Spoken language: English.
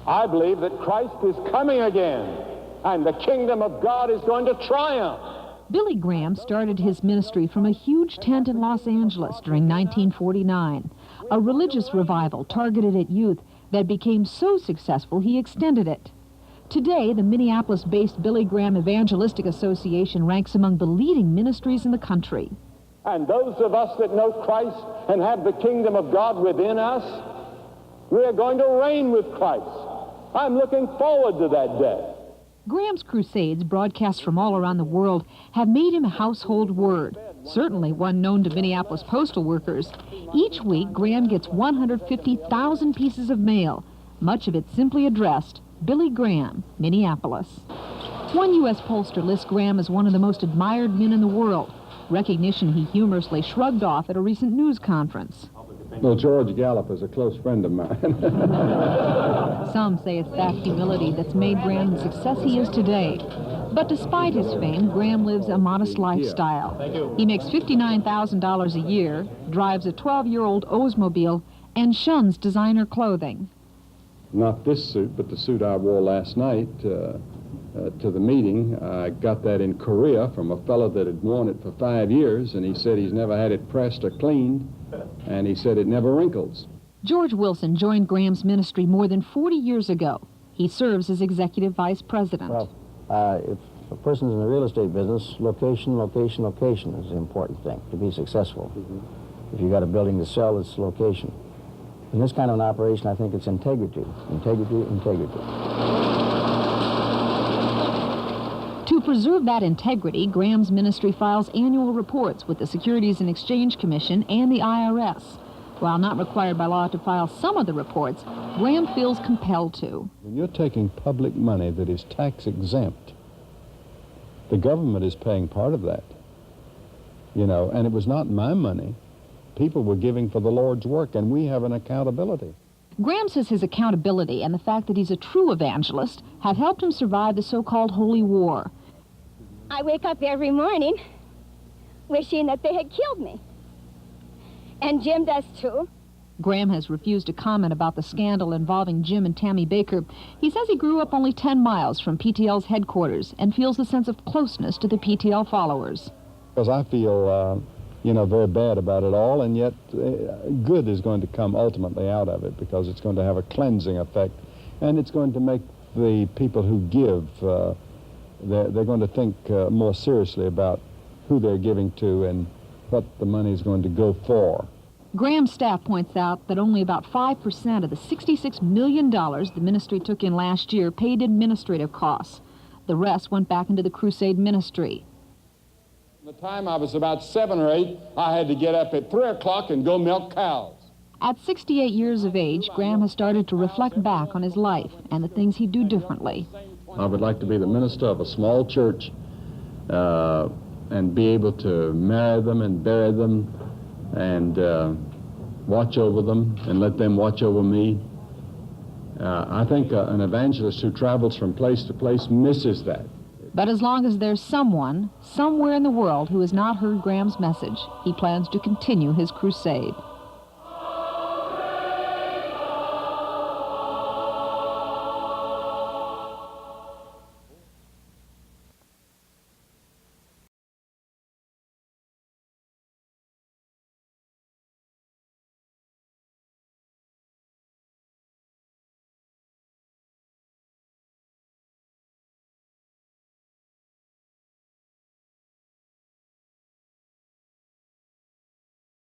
I believe that Christ is coming again, and the kingdom of God is going to triumph. Billy Graham started his ministry from a huge tent in Los Angeles during 1949, a religious revival targeted at youth that became so successful he extended it. Today, the Minneapolis-based Billy Graham Evangelistic Association ranks among the leading ministries in the country. And those of us that know Christ and have the kingdom of God within us, we are going to reign with Christ. I'm looking forward to that day. Graham's crusades, broadcast from all around the world, have made him a household word, certainly one known to Minneapolis postal workers. Each week, Graham gets 150,000 pieces of mail, much of it simply addressed, Billy Graham, Minneapolis. One U.S. pollster lists Graham as one of the most admired men in the world, recognition he humorously shrugged off at a recent news conference. Well, George Gallup is a close friend of mine. Some say it's that humility that's made Graham the success he is today. But despite his fame, Graham lives a modest lifestyle. He makes $59,000 a year, drives a 12-year-old Oldsmobile, and shuns designer clothing. Not this suit, but the suit I wore last night to the meeting. I got that in Korea from a fellow that had worn it for 5 years, and he said he's never had it pressed or cleaned, and he said it never wrinkles. George Wilson joined Graham's ministry more than 40 years ago. He serves as executive vice president. Well, if a person's in the real estate business, location, location, location is the important thing to be successful. If you've got a building to sell, it's location. In this kind of an operation, I think it's integrity, integrity, integrity. To preserve that integrity, Graham's ministry files annual reports with the Securities and Exchange Commission and the IRS. While not required by law to file some of the reports, Graham feels compelled to. When you're taking public money that is tax exempt, the government is paying part of that, you know, and it was not my money. People were giving for the Lord's work, and we have an accountability. Graham says his accountability and the fact that he's a true evangelist have helped him survive the so-called Holy War. I wake up every morning wishing that they had killed me. And Jim does too. Graham has refused to comment about the scandal involving Jim and Tammy Baker. He says he grew up only 10 miles from PTL's headquarters and feels a sense of closeness to the PTL followers. Because I feel, very bad about it all, and yet good is going to come ultimately out of it, because it's going to have a cleansing effect, and it's going to make the people who give, they're going to think more seriously about who they're giving to and what the money is going to go for. Graham's staff points out that only about 5% of the $66 million the ministry took in last year paid administrative costs. The rest went back into the crusade ministry. By the time I was about 7 or 8, I had to get up at 3 o'clock and go milk cows. At 68 years of age, Graham has started to reflect back on his life and the things he'd do differently. I would like to be the minister of a small church and be able to marry them and bury them and watch over them and let them watch over me. I think an evangelist who travels from place to place misses that. But as long as there's someone, somewhere in the world who has not heard Graham's message, he plans to continue his crusade.